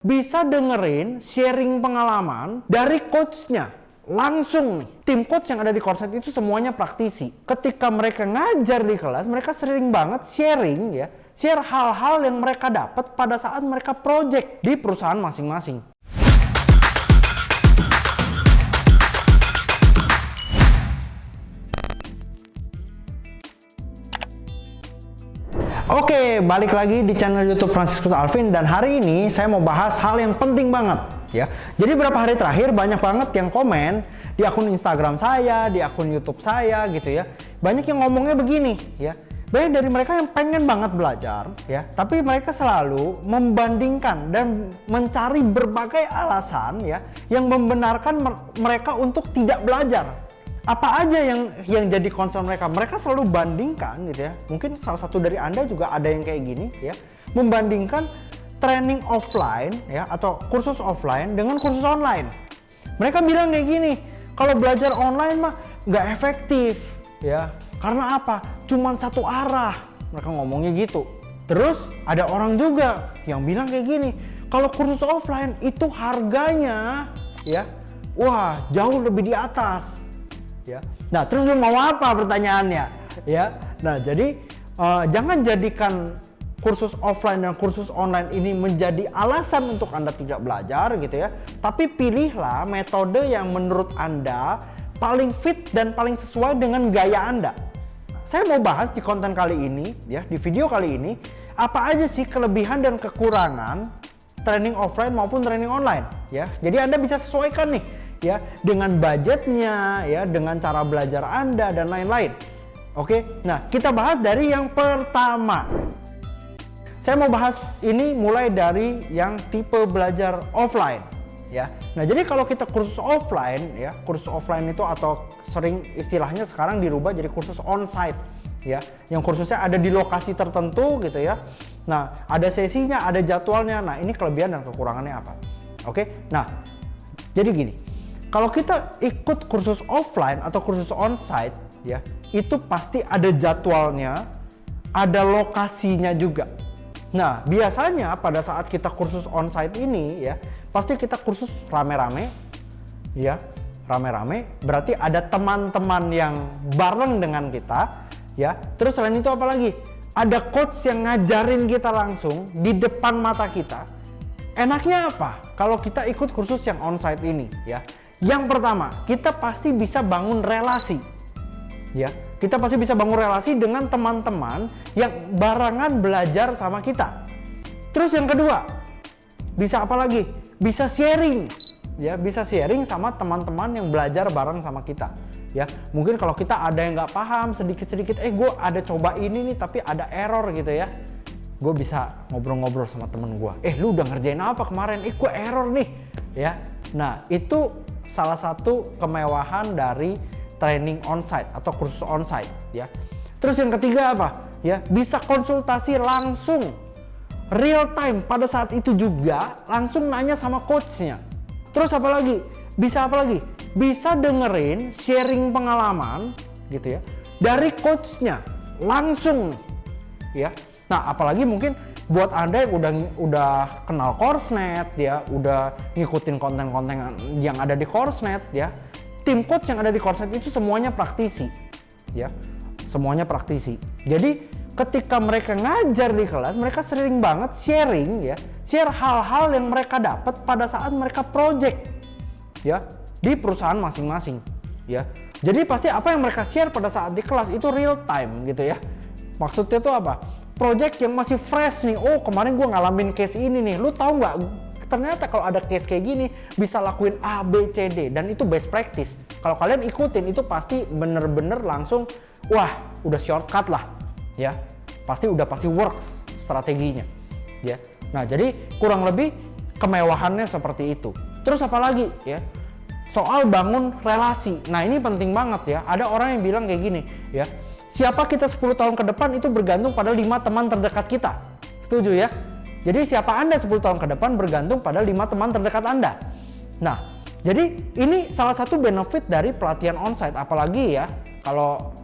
bisa dengerin sharing pengalaman dari coachnya langsung nih. Tim coach yang ada di Coursemate itu semuanya praktisi. Ketika mereka ngajar di kelas, mereka sering banget sharing ya, share hal-hal yang mereka dapat pada saat mereka project di perusahaan masing-masing. Oke, balik lagi di channel YouTube Franciscus Alvin, dan hari ini saya mau bahas hal yang penting banget ya. Jadi beberapa hari terakhir banyak banget yang komen di akun Instagram saya, di akun YouTube saya gitu ya. Banyak yang ngomongnya begini ya. Banyak dari mereka yang pengen banget belajar ya, tapi mereka selalu membandingkan dan mencari berbagai alasan ya yang membenarkan mereka untuk tidak belajar. Apa aja yang jadi concern mereka? Mereka selalu bandingkan gitu ya. Mungkin salah satu dari Anda juga ada yang kayak gini ya. Membandingkan training offline ya atau kursus offline dengan kursus online. Mereka bilang kayak gini, kalau belajar online mah nggak efektif ya. Karena apa? Cuman satu arah. Mereka ngomongnya gitu. Terus ada orang juga yang bilang kayak gini, kalau kursus offline itu harganya ya, wah jauh lebih di atas. Ya. Nah, terus lu mau apa pertanyaannya? Ya. Nah, jadi jangan jadikan kursus offline dan kursus online ini menjadi alasan untuk Anda tidak belajar gitu ya. Tapi pilihlah metode yang menurut Anda paling fit dan paling sesuai dengan gaya Anda. Saya mau bahas di konten kali ini ya, di video kali ini, apa aja sih kelebihan dan kekurangan training offline maupun training online ya. Jadi Anda bisa sesuaikan nih ya dengan budgetnya ya, dengan cara belajar Anda dan lain-lain. Oke, nah kita bahas dari yang pertama. Saya mau bahas ini mulai dari yang tipe belajar offline ya. Nah, jadi kalau kita kursus offline ya, kursus offline itu atau sering istilahnya sekarang dirubah jadi kursus onsite ya, yang kursusnya ada di lokasi tertentu gitu ya. Nah, ada sesinya, ada jadwalnya. Nah, ini kelebihan dan kekurangannya apa? Oke, nah jadi gini, kalau kita ikut kursus offline atau kursus onsite ya, itu pasti ada jadwalnya, ada lokasinya juga. Nah, biasanya pada saat kita kursus onsite ini ya, pasti kita kursus rame-rame ya, rame-rame berarti ada teman-teman yang bareng dengan kita ya. Terus selain itu apa lagi? Ada coach yang ngajarin kita langsung di depan mata kita. Enaknya apa? Kalau kita ikut kursus yang onsite ini ya. Yang pertama, kita pasti bisa bangun relasi. Ya, kita pasti bisa bangun relasi dengan teman-teman yang barengan belajar sama kita. Terus yang kedua, bisa apa lagi? Bisa sharing. Ya, bisa sharing sama teman-teman yang belajar bareng sama kita. Ya, mungkin kalau kita ada yang nggak paham sedikit-sedikit, gue ada coba ini nih tapi ada error gitu ya. Gue bisa ngobrol-ngobrol sama temen gue. Lu udah ngerjain apa kemarin? Gue error nih. Ya, nah itu salah satu kemewahan dari training onsite atau kursus onsite ya. Terus yang ketiga apa? Ya, bisa konsultasi langsung real time pada saat itu juga, langsung nanya sama coachnya. Terus apa lagi? Bisa apa lagi? Bisa dengerin sharing pengalaman gitu ya dari coachnya langsung ya. Nah, apalagi mungkin buat Anda yang udah kenal Coursemate ya, udah ngikutin konten-konten yang ada di Coursemate ya. Tim coach yang ada di Coursemate itu semuanya praktisi. Ya. Semuanya praktisi. Jadi ketika mereka ngajar di kelas, mereka sering banget sharing ya, share hal-hal yang mereka dapat pada saat mereka project ya di perusahaan masing-masing ya. Jadi pasti apa yang mereka share pada saat di kelas itu real time gitu ya. Maksudnya itu apa? Project yang masih fresh nih. Oh, kemarin gue ngalamin case ini nih. Lu tahu nggak? Ternyata kalau ada case kayak gini bisa lakuin A, B, C, D, dan itu best practice. Kalau kalian ikutin itu pasti bener-bener langsung, wah, udah shortcut lah, ya. Pasti works strateginya, ya. Nah, jadi kurang lebih kemewahannya seperti itu. Terus apa lagi, ya? Soal bangun relasi. Nah, ini penting banget ya. Ada orang yang bilang kayak gini, ya. Siapa kita 10 tahun ke depan itu bergantung pada 5 teman terdekat kita. Setuju ya? Jadi siapa Anda 10 tahun ke depan bergantung pada 5 teman terdekat Anda. Nah, jadi ini salah satu benefit dari pelatihan onsite. Apalagi ya, kalau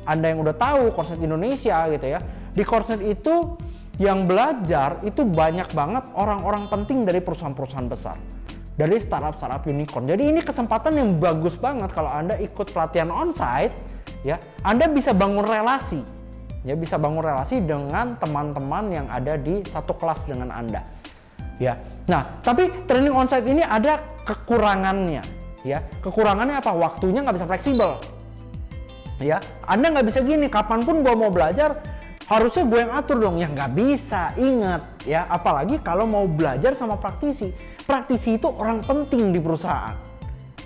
Anda yang udah tahu Coursemate Indonesia gitu ya. Di Coursemate itu yang belajar itu banyak banget orang-orang penting dari perusahaan-perusahaan besar, dari startup unicorn. Jadi ini kesempatan yang bagus banget kalau Anda ikut pelatihan onsite, ya. Anda bisa bangun relasi, ya, bisa bangun relasi dengan teman-teman yang ada di satu kelas dengan Anda, ya. Nah, tapi training onsite ini ada kekurangannya, ya. Kekurangannya apa? Waktunya nggak bisa fleksibel, ya. Anda nggak bisa gini, kapanpun gua mau belajar harusnya gue yang atur dong. Ya nggak bisa, ingat ya. Apalagi kalau mau belajar sama praktisi. Praktisi itu orang penting di perusahaan,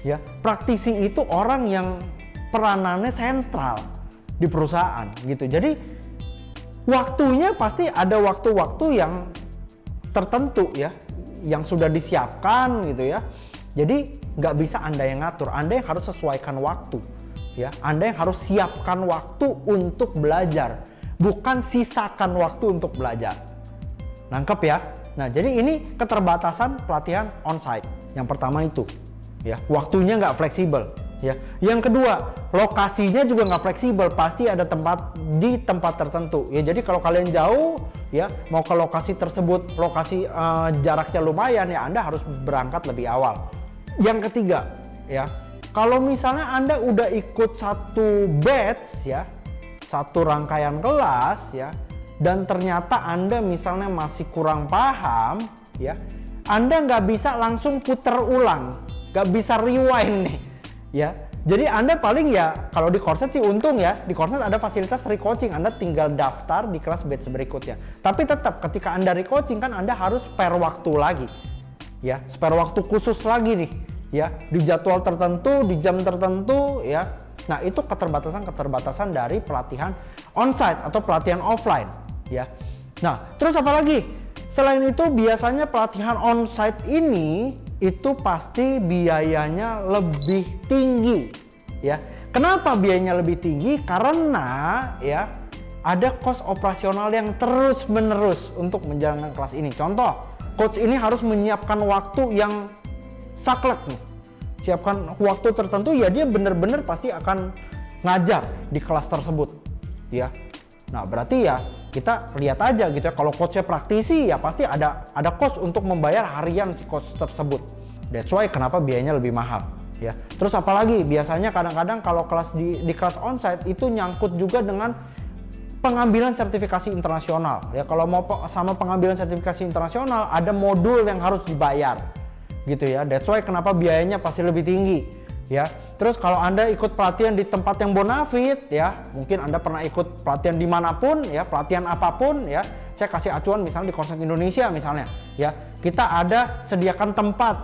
ya. Praktisi itu orang yang peranannya sentral di perusahaan gitu. Jadi waktunya pasti ada waktu-waktu yang tertentu, ya, yang sudah disiapkan gitu ya. Jadi nggak bisa Anda yang ngatur, Anda yang harus sesuaikan waktu, ya. Anda yang harus siapkan waktu untuk belajar, bukan sisakan waktu untuk belajar. Nangkep ya? Nah, jadi ini keterbatasan pelatihan onsite. Yang pertama itu, ya, waktunya nggak fleksibel, ya. Yang kedua, lokasinya juga nggak fleksibel, pasti ada tempat di tempat tertentu, ya. Jadi kalau kalian jauh, ya, mau ke lokasi tersebut, lokasi jaraknya lumayan, ya, Anda harus berangkat lebih awal. Yang ketiga, ya, kalau misalnya Anda udah ikut satu batch, ya, satu rangkaian kelas, ya, dan ternyata Anda misalnya masih kurang paham, ya, Anda nggak bisa langsung puter ulang, nggak bisa rewind nih, ya. Jadi Anda paling, ya, kalau di Coursenet sih untung, ya, di Coursenet ada fasilitas recoaching, Anda tinggal daftar di kelas batch berikutnya. Tapi tetap ketika Anda recoaching kan Anda harus spare waktu lagi, ya, spare waktu khusus lagi nih, ya, di jadwal tertentu, di jam tertentu, ya. Nah, itu keterbatasan dari pelatihan onsite atau pelatihan offline, ya. Nah, terus apa lagi? Selain itu biasanya pelatihan onsite ini itu pasti biayanya lebih tinggi, ya. Kenapa biayanya lebih tinggi? Karena, ya, ada kos operasional yang terus-menerus untuk menjalankan kelas ini. Contoh, coach ini harus menyiapkan waktu yang saklek nih. Siapkan waktu tertentu, ya, dia benar-benar pasti akan ngajar di kelas tersebut, ya. Nah, berarti ya kita lihat aja gitu ya, kalau coachnya praktisi ya pasti ada cost untuk membayar harian si coach tersebut. That's why kenapa biayanya lebih mahal, ya. Terus apalagi biasanya kadang-kadang kalau kelas di kelas onsite itu nyangkut juga dengan pengambilan sertifikasi internasional, ya. Kalau mau sama pengambilan sertifikasi internasional ada modul yang harus dibayar, gitu ya. That's why kenapa biayanya pasti lebih tinggi, ya. Terus kalau Anda ikut pelatihan di tempat yang bonafit, ya, mungkin Anda pernah ikut pelatihan dimanapun, ya, pelatihan apapun, ya. Saya kasih acuan misalnya di Coursenet Indonesia misalnya, ya, kita ada sediakan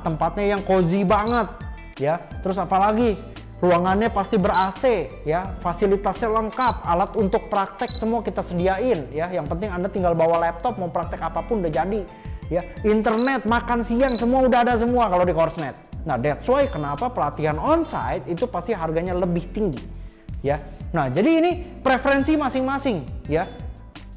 tempatnya yang cozy banget, ya. Terus apalagi ruangannya pasti ber-AC, ya, fasilitasnya lengkap, alat untuk praktek semua kita sediain, ya. Yang penting Anda tinggal bawa laptop, mau praktek apapun udah jadi. Ya, internet, makan siang semua udah ada semua kalau di Coursenet. Nah, that's why kenapa pelatihan onsite itu pasti harganya lebih tinggi, ya. Nah, jadi ini preferensi masing-masing, ya.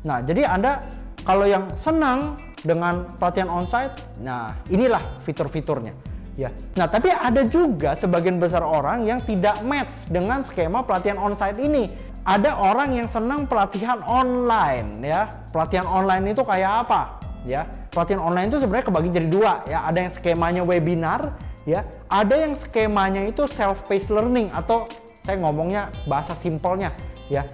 Nah, jadi Anda kalau yang senang dengan pelatihan onsite, nah, inilah fitur-fiturnya, ya. Nah, tapi ada juga sebagian besar orang yang tidak match dengan skema pelatihan onsite ini. Ada orang yang senang pelatihan online, ya. Pelatihan online itu kayak apa? Ya, pelatihan online itu sebenarnya kebagi jadi dua, ya. Ada yang skemanya webinar, ya. Ada yang skemanya itu self-paced learning atau saya ngomongnya bahasa simpelnya, ya,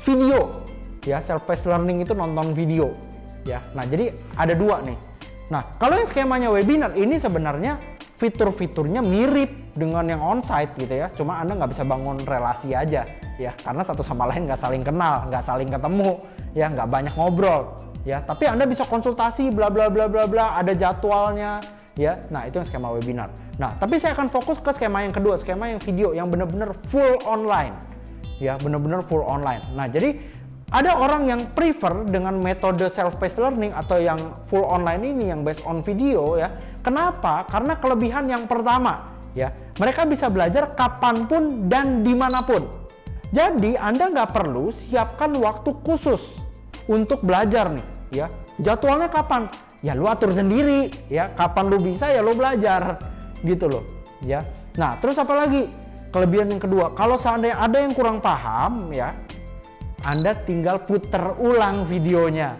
video. Ya, self-paced learning itu nonton video, ya. Nah, jadi ada dua nih. Nah, kalau yang skemanya webinar ini sebenarnya fitur-fiturnya mirip dengan yang onsite gitu ya. Cuma Anda nggak bisa bangun relasi aja, ya, karena satu sama lain nggak saling kenal, nggak saling ketemu, ya, nggak banyak ngobrol. Ya, tapi Anda bisa konsultasi bla bla bla bla bla, ada jadwalnya, ya. Nah, itu yang skema webinar. Nah, tapi saya akan fokus ke skema yang kedua, skema yang video yang benar-benar full online. Ya, benar-benar full online. Nah, jadi ada orang yang prefer dengan metode self-paced learning atau yang full online ini yang based on video, ya. Kenapa? Karena kelebihan yang pertama, ya, mereka bisa belajar kapanpun dan dimanapun. Jadi Anda nggak perlu siapkan waktu khusus untuk belajar nih, ya. Jadwalnya kapan? Ya lu atur sendiri, ya. Kapan lu bisa ya lu belajar, gitu loh, ya. Nah, terus apa lagi? Kelebihan yang kedua, kalau seandainya ada yang kurang paham, ya, Anda tinggal puter ulang videonya,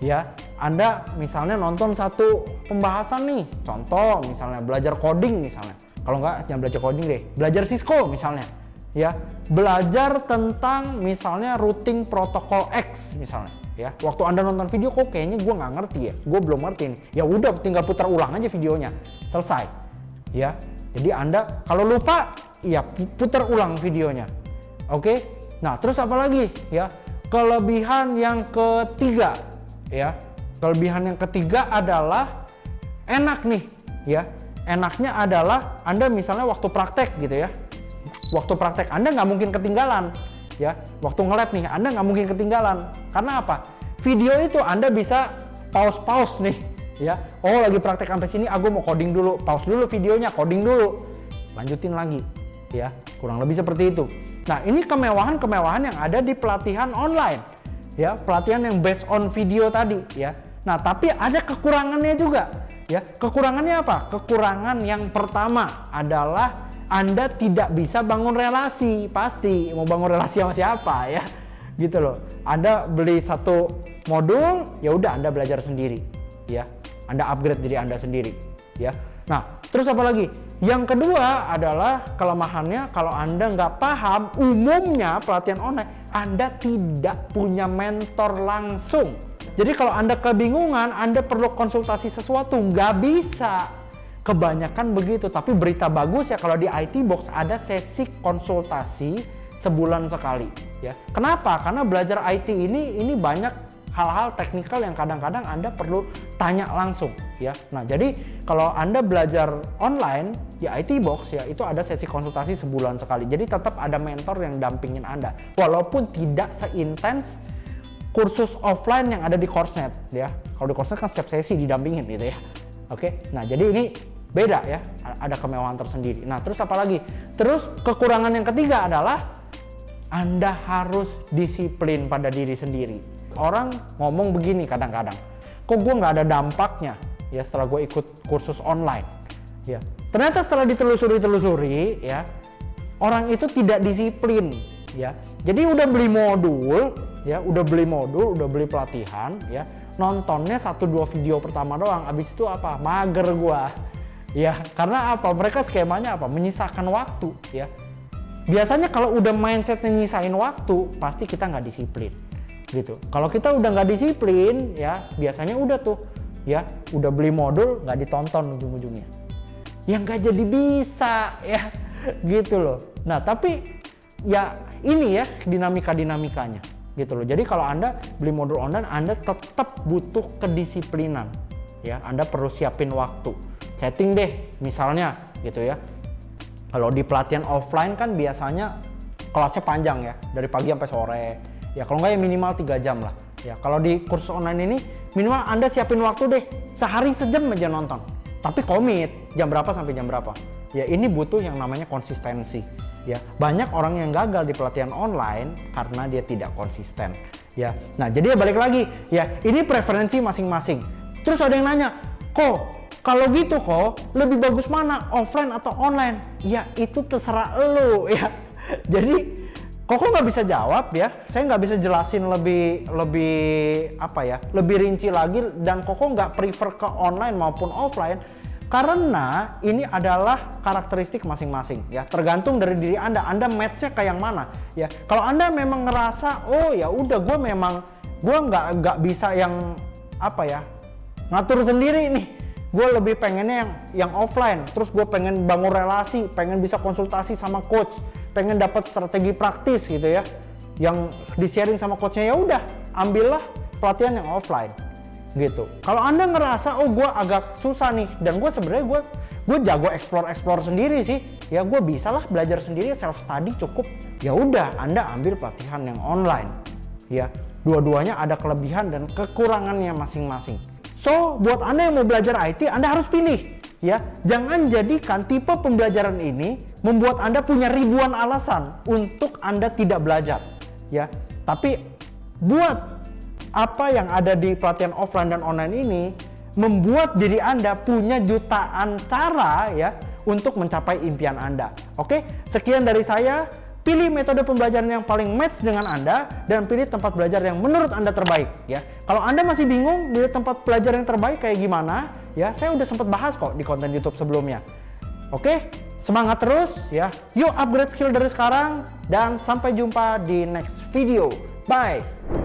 ya. Anda misalnya nonton satu pembahasan nih, contoh misalnya belajar coding misalnya. Kalau nggak, jangan belajar coding deh, belajar Cisco misalnya. Ya, belajar tentang misalnya routing protokol X misalnya. Ya, waktu Anda nonton video, kok kayaknya gue nggak ngerti ya, gue belum ngerti nih. Ya udah, tinggal putar ulang aja videonya, selesai. Ya, jadi Anda kalau lupa, ya putar ulang videonya. Oke, nah terus apa lagi? Ya, kelebihan yang ketiga, ya, kelebihan yang ketiga adalah enak nih, ya. Enaknya adalah Anda misalnya waktu praktek gitu ya. Waktu praktek Anda nggak mungkin ketinggalan, ya. Waktu nge-lab nih Anda nggak mungkin ketinggalan. Karena apa? Video itu Anda bisa pause nih, ya. Oh, lagi praktek sampai sini, aku mau coding dulu, pause dulu videonya, coding dulu, lanjutin lagi, ya. Kurang lebih seperti itu. Nah, ini kemewahan-kemewahan yang ada di pelatihan online, ya. Pelatihan yang based on video tadi, ya. Nah, tapi ada kekurangannya juga, ya. Kekurangannya apa? Kekurangan yang pertama adalah Anda tidak bisa bangun relasi. Pasti mau bangun relasi sama siapa, ya, gitu loh. Anda beli satu modul, ya udah Anda belajar sendiri, ya. Anda upgrade diri Anda sendiri, ya. Nah, terus apa lagi? Yang kedua adalah kelemahannya, kalau Anda nggak paham, umumnya pelatihan online Anda tidak punya mentor langsung. Jadi kalau Anda kebingungan, Anda perlu konsultasi sesuatu, nggak bisa. Kebanyakan begitu, tapi berita bagus ya, kalau di IT Box ada sesi konsultasi sebulan sekali, ya. Kenapa? Karena belajar IT ini banyak hal-hal teknikal yang kadang-kadang Anda perlu tanya langsung, ya. Nah, jadi kalau Anda belajar online di IT Box ya, itu ada sesi konsultasi sebulan sekali. Jadi tetap ada mentor yang dampingin Anda, walaupun tidak seintens kursus offline yang ada di Coursenet, ya. Kalau di Coursenet kan setiap sesi didampingin gitu ya. Oke, nah jadi ini beda ya, ada kemewahan tersendiri. Nah, terus apa lagi? Terus kekurangan yang ketiga adalah Anda harus disiplin pada diri sendiri. Orang ngomong begini kadang-kadang, kok gue nggak ada dampaknya ya setelah gue ikut kursus online, ya. Ternyata setelah ditelusuri ya, orang itu tidak disiplin, ya. Jadi udah beli modul, ya, udah beli pelatihan, ya, nontonnya 1-2 video pertama doang, abis itu apa? Mager gua. Ya, karena apa? Mereka skemanya apa? Menyisakan waktu, ya. Biasanya kalau udah mindsetnya nyisain waktu, pasti kita nggak disiplin, gitu. Kalau kita udah nggak disiplin, ya, biasanya udah tuh, ya, udah beli modul nggak ditonton ujung-ujungnya. Ya nggak jadi bisa, ya, gitu loh. Nah, tapi ya ini ya dinamika-dinamikanya, gitu loh. Jadi kalau Anda beli modul online, Anda tetap butuh kedisiplinan, ya. Anda perlu siapin waktu. Setting deh misalnya gitu ya. Kalau di pelatihan offline kan biasanya kelasnya panjang ya, dari pagi sampai sore. Ya kalau nggak ya minimal 3 jam lah. Ya kalau di kursus online ini minimal Anda siapin waktu deh, sehari sejam aja nonton. Tapi komit jam berapa sampai jam berapa. Ya ini butuh yang namanya konsistensi. Ya banyak orang yang gagal di pelatihan online karena dia tidak konsisten. Ya, nah jadi ya balik lagi ya, ini preferensi masing-masing. Terus ada yang nanya, kok kalau gitu kok lebih bagus mana, offline atau online? Ya itu terserah elu ya. Jadi Koko nggak bisa jawab ya. Saya nggak bisa jelasin lebih apa ya, lebih rinci lagi, dan Koko nggak prefer ke online maupun offline karena ini adalah karakteristik masing-masing ya. Tergantung dari diri Anda match-nya kayak yang mana ya. Kalau Anda memang ngerasa oh ya udah gue nggak bisa yang apa ya, ngatur sendiri nih. Gue lebih pengennya yang offline, terus gue pengen bangun relasi, pengen bisa konsultasi sama coach, pengen dapat strategi praktis gitu ya, yang di-sharing sama coachnya, ya udah ambillah pelatihan yang offline gitu. Kalau Anda ngerasa oh gue agak susah nih, dan gue sebenarnya gue jago explore sendiri sih, ya gue bisa lah belajar sendiri, self study cukup, ya udah Anda ambil pelatihan yang online ya. Dua-duanya ada kelebihan dan kekurangannya masing-masing. So, buat Anda yang mau belajar IT, Anda harus pilih, ya. Jangan jadikan tipe pembelajaran ini membuat Anda punya ribuan alasan untuk Anda tidak belajar, ya. Tapi buat apa yang ada di pelatihan offline dan online ini membuat diri Anda punya jutaan cara, ya, untuk mencapai impian Anda. Oke, sekian dari saya. Pilih metode pembelajaran yang paling match dengan Anda dan pilih tempat belajar yang menurut Anda terbaik ya. Kalau Anda masih bingung pilih tempat belajar yang terbaik kayak gimana, ya saya udah sempat bahas kok di konten YouTube sebelumnya. Oke, semangat terus ya. Yuk upgrade skill dari sekarang dan sampai jumpa di next video. Bye.